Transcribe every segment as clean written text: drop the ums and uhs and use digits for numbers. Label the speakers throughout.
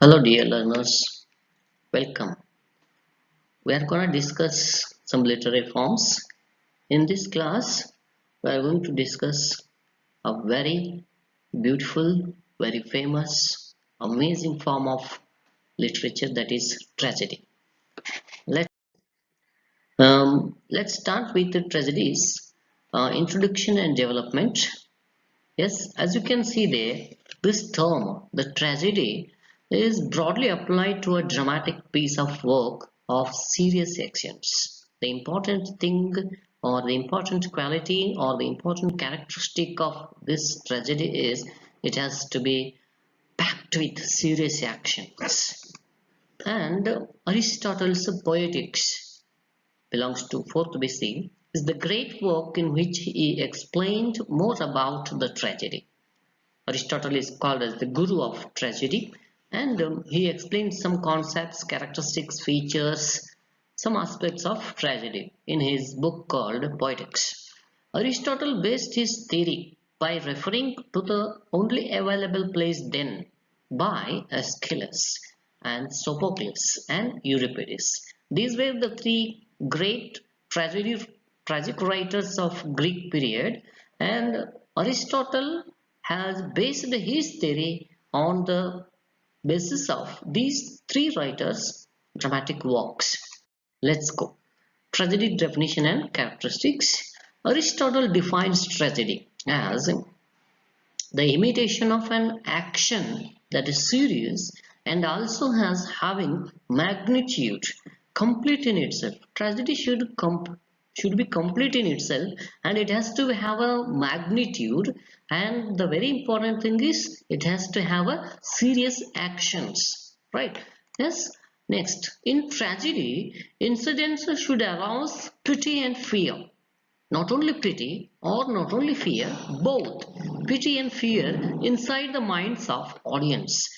Speaker 1: Hello dear learners, welcome. We are going to discuss some literary forms. In this class, we are going to discuss a very beautiful, very famous, amazing form of literature, that is tragedy. Let, let's start with the tragedies, introduction and development. Yes, as you can see there, this term, the tragedy, is broadly applied to a dramatic piece of work of serious actions. The important thing or the important quality or the important characteristic of this tragedy is it has to be packed with serious actions. And Aristotle's Poetics belongs to 4th BC, is the great work in which he explained more about the tragedy. Aristotle is called as the guru of tragedy, and he explains some concepts, characteristics, features, some aspects of tragedy in his book called Poetics. Aristotle based his theory by referring to the only available place then by Aeschylus and Sophocles and Euripides. These were the three great tragic writers of Greek period, and Aristotle has based his theory on the basis of these three writers' dramatic works. Let's go. Tragedy definition and characteristics. Aristotle defines tragedy as the imitation of an action that is serious and also has having magnitude, complete in itself. Tragedy should be complete in itself, and it has to have a magnitude, and the very important thing is it has to have a serious actions, right? Yes. Next, in tragedy, incidents should arouse pity and fear. Not only pity or not only fear, both pity and fear inside the minds of audience,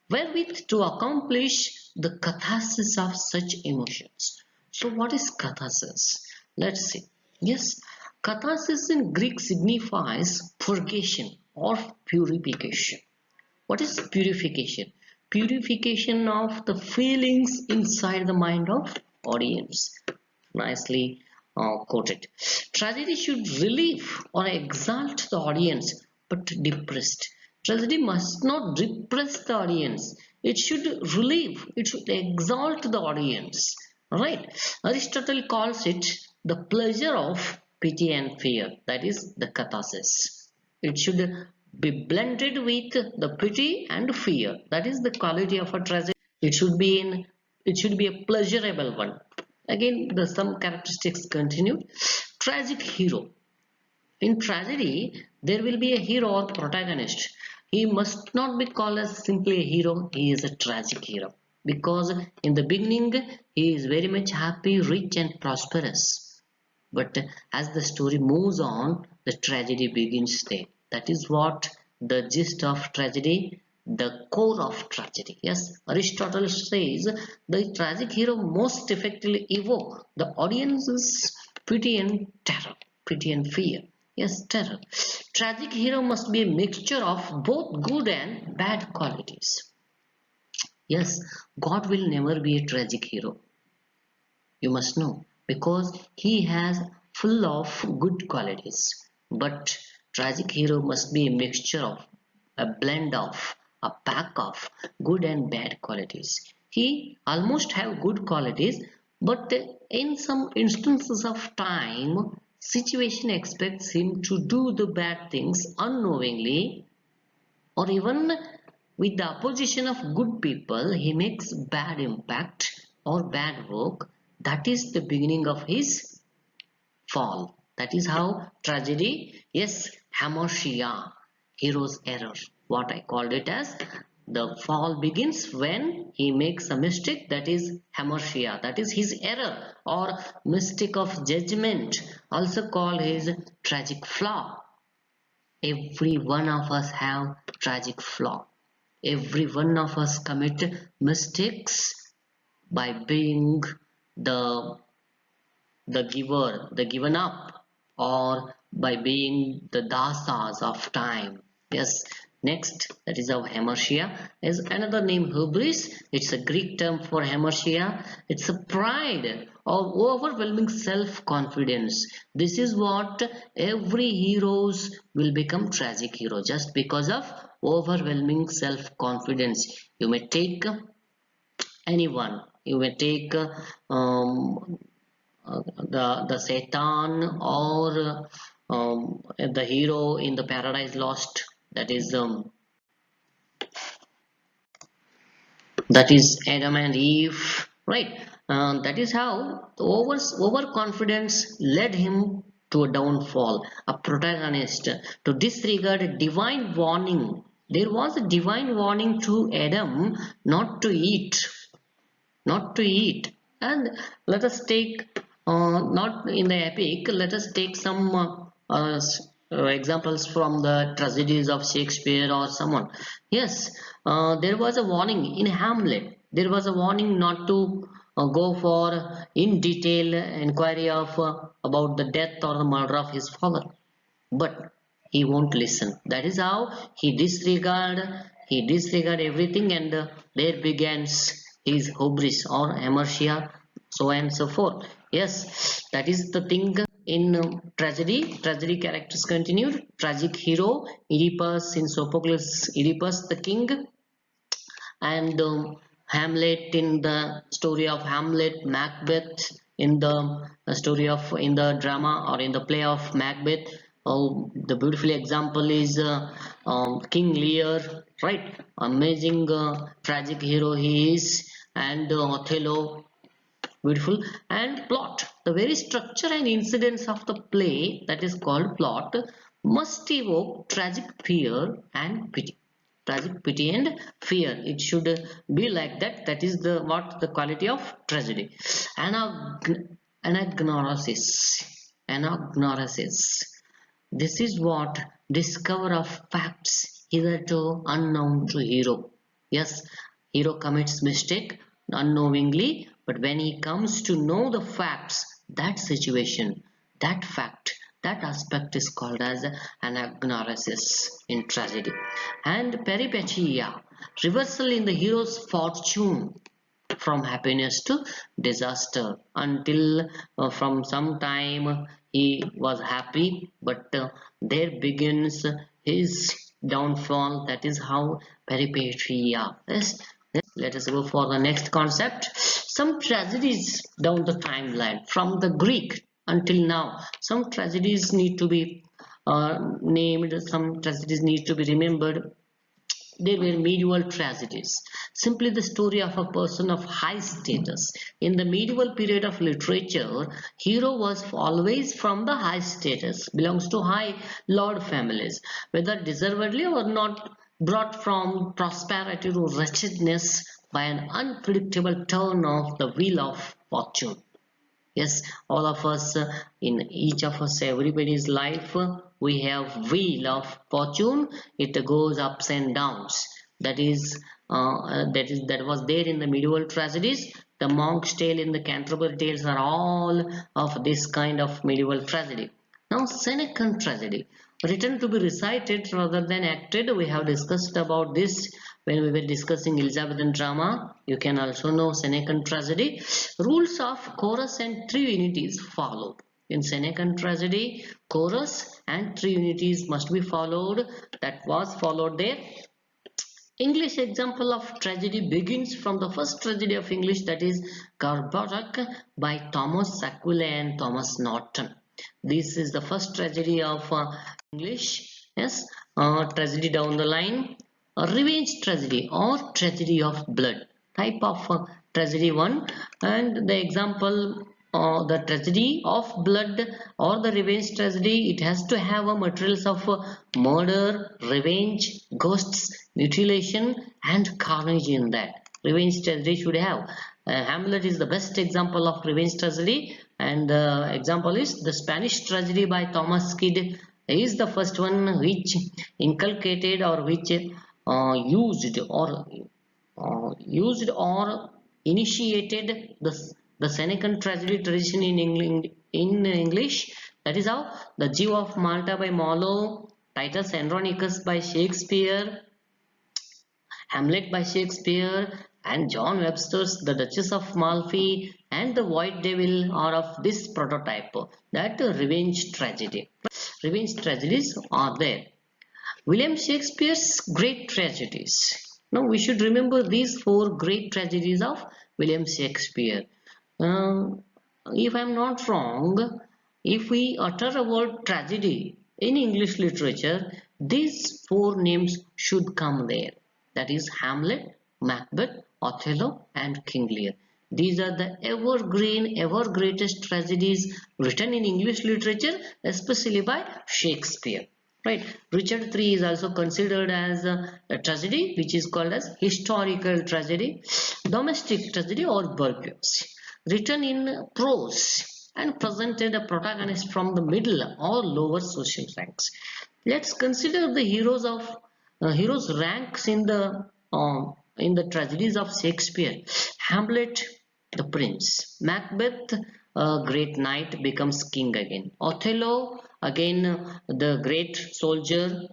Speaker 1: wherewith to accomplish the catharsis of such emotions. So what is catharsis? Let's see. Yes, catharsis in Greek signifies purgation or purification. What is purification? Purification of the feelings inside the mind of audience. Nicely quoted. Tragedy should relieve or exalt the audience, but depressed. Tragedy must not depress the audience. It should relieve, it should exalt the audience. Right? Aristotle calls it the pleasure of pity and fear. That is the catharsis. It should be blended with the pity and fear. That is the quality of a tragedy. It should be in it should be a pleasurable one. Again, the some characteristics continued. Tragic hero. In tragedy, there will be a hero or protagonist. He must not be called as simply a hero. He is a tragic hero because in the beginning he is very much happy, rich, and prosperous. But as the story moves on, the tragedy begins there. That is what the gist of tragedy, the core of tragedy. Yes, Aristotle says the tragic hero most effectively evoke the audience's pity and terror, pity and fear. Yes, terror. Tragic hero must be a mixture of both good and bad qualities. Yes, God will never be a tragic hero. You must know, because he has full of good qualities. But tragic hero must be a mixture of, a blend of, a pack of good and bad qualities. He almost have good qualities, but in some instances of time, situation expects him to do the bad things unknowingly, or even with the opposition of good people, he makes bad impact or bad work. That is the beginning of his fall. That is how tragedy, yes, hamartia, hero's error, what I called it as. The fall begins when he makes a mistake, that is hamartia, that is his error or mistake of judgment, also called his tragic flaw. Every one of us have tragic flaw. Every one of us commit mistakes by being the the given up, or by being the dasas of time. Yes, Next, that is how hamartia is another name. Hubris, it's a Greek term for hamartia. It's a pride or overwhelming self-confidence. This is what every heroes will become tragic hero just because of overwhelming self-confidence. You may take anyone. You may take the Satan or the hero in the Paradise Lost. That is Adam and Eve, right? That is how the overconfidence led him to a downfall, a protagonist to disregard a divine warning. There was a divine warning to Adam not to eat, not to eat. And let us take, not in the epic, let us take some examples from the tragedies of Shakespeare or someone. Yes, there was a warning in Hamlet. There was a warning not to go for in detail inquiry of about the death or the murder of his father, but he won't listen. That is how he disregard everything, and there begins his hubris or hamartia, so and so forth. Yes, that is the thing in tragedy characters continued. Tragic hero Oedipus in Sophocles, Oedipus the king, and Hamlet in the story of Hamlet, Macbeth in the story of in the drama or in the play of Macbeth. Oh, the beautiful example is King Lear, right? Amazing tragic hero he is, and Othello, beautiful. And plot, the very structure and incidents of the play that is called plot must evoke tragic fear and pity. Tragic pity and fear, it should be like that. That is the what the quality of tragedy. Anagnosis anagnosis this is what discover of facts hitherto unknown to hero. Yes, hero commits mistake unknowingly, but when he comes to know the facts, that situation, that fact, that aspect is called as anagnosis in tragedy. And peripeteia, reversal in the hero's fortune from happiness to disaster, until from some time he was happy, but there begins his downfall. That is how peripeteia. Yes, let us go for the next concept. Some tragedies down the timeline from the Greek until now. Some tragedies need to be named, some tragedies need to be remembered. They were medieval tragedies, simply the story of a person of high status. In the medieval period of literature, hero was always from the high status, belongs to high lord families, whether deservedly or not, brought from prosperity to wretchedness by an unpredictable turn of the wheel of fortune. Yes, all of us, in each of us, everybody's life, we have wheel of fortune. It goes ups and downs. That was there in the medieval tragedies. The Monk's Tale in the Canterbury Tales are all of this kind of medieval tragedy. Now, Senecan tragedy, written to be recited rather than acted. We have discussed about this when we were discussing Elizabethan drama. You can also know Senecan tragedy. Rules of chorus and three unities followed. In Senecan tragedy, chorus and three unities must be followed. That was followed there. English example of tragedy begins from the first tragedy of English, that is Garbock by Thomas Aquila and Thomas Norton. This is the first tragedy of English. Yes, tragedy down the line. Revenge tragedy or tragedy of blood, type of tragedy one. And the example, the tragedy of blood or the revenge tragedy, it has to have a materials of murder, revenge, ghosts, mutilation and carnage in that. Revenge tragedy should have. Hamlet is the best example of revenge tragedy, and the example is the Spanish tragedy by Thomas Kyd is the first one which inculcated or which used or initiated the Senecan tragedy tradition in England, in English. That is how the Jew of Malta by Marlowe Titus Andronicus by Shakespeare, Hamlet by Shakespeare, and John Webster's The Duchess of Malfi and The White Devil are of this prototype, that revenge tragedy. Revenge tragedies are there. William Shakespeare's great tragedies. Now we should remember these four great tragedies of William Shakespeare. Uh, if I'm not wrong, if we utter a word tragedy in English literature, these four names should come there. That is Hamlet, Macbeth, Othello, and King Lear. These are the evergreen, ever greatest tragedies written in English literature, especially by Shakespeare. Right. Richard III is also considered as a tragedy, which is called as historical tragedy, domestic tragedy, or burlesque, written in prose and presented a protagonist from the middle or lower social ranks. Let's consider the heroes ranks in the tragedies of Shakespeare. Hamlet, the prince. Macbeth, a great knight, becomes king again. Othello, again the great soldier,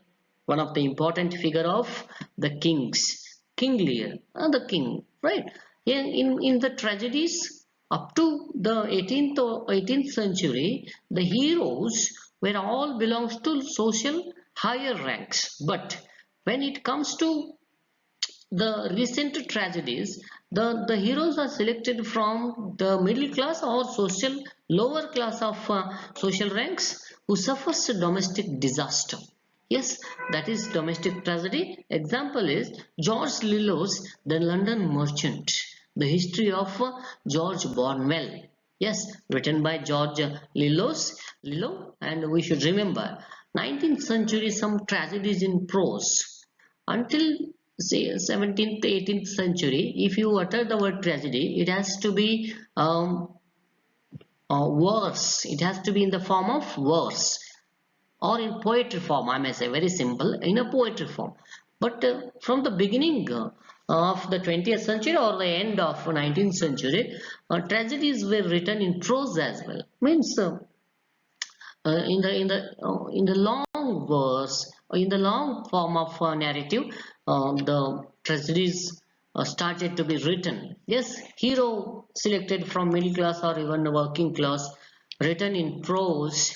Speaker 1: one of the important figure of the kings. King Lear, the king, right? In the tragedies up to the 18th century, the heroes were all belongs to social higher ranks. But when it comes to the recent tragedies, the heroes are selected from the middle class or social lower class of social ranks who suffers a domestic disaster. Yes, that is domestic tragedy. Example is George Lillo's The London Merchant, the history of George Bornwell. Yes, written by George Lillo, and we should remember 19th century some tragedies in prose. Until say 17th 18th century, if you utter the word tragedy, it has to be verse. It has to be in the form of verse or in poetry form. I may say very simple, in a poetry form. But from the beginning of the 20th century or the end of 19th century, tragedies were written in prose as well. Means in the long verse, in the long form of narrative, the tragedies started to be written. Yes, hero selected from middle class or even the working class, written in prose.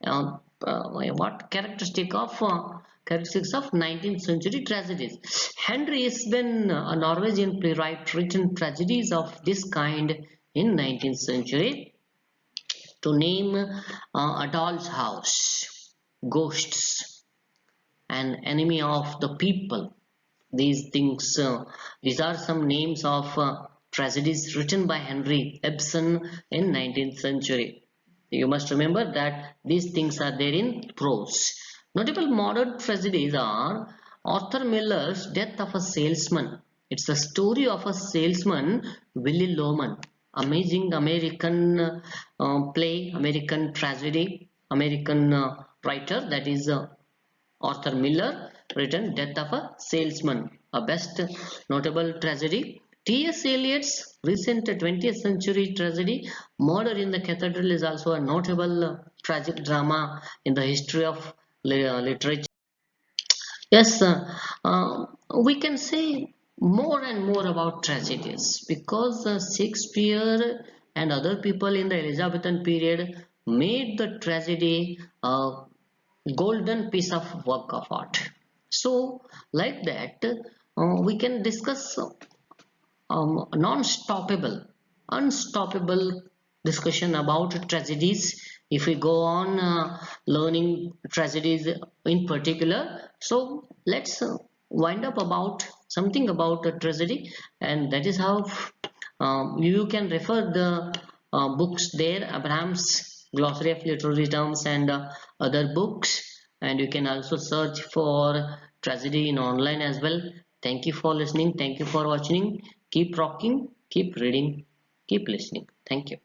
Speaker 1: What characteristics of 19th century tragedies? Henry Ibsen, a Norwegian playwright, written tragedies of this kind in 19th century. To name A Doll's House, Ghosts, An Enemy of the People. These things, these are some names of tragedies written by Henry Ibsen in 19th century. You must remember that these things are there in prose. Notable modern tragedies are Arthur Miller's Death of a Salesman. It's the story of a salesman, Willy Loman. Amazing American play, American tragedy, American writer, that is Arthur Miller, written Death of a Salesman, a best notable tragedy. T.S. Eliot's recent 20th century tragedy, Murder in the Cathedral, is also a notable tragic drama in the history of literature. Yes, we can say more and more about tragedies because Shakespeare and other people in the Elizabethan period made the tragedy a golden piece of work of art. So, like that, we can discuss non-stoppable, unstoppable discussion about tragedies if we go on learning tragedies in particular. So let's wind up about something about a tragedy, and that is how you can refer the books there, Abraham's Glossary of Literary Terms and other books, and you can also search for tragedy in online as well. Thank you for listening. Thank you for watching. Keep rocking, keep reading, keep listening. Thank you.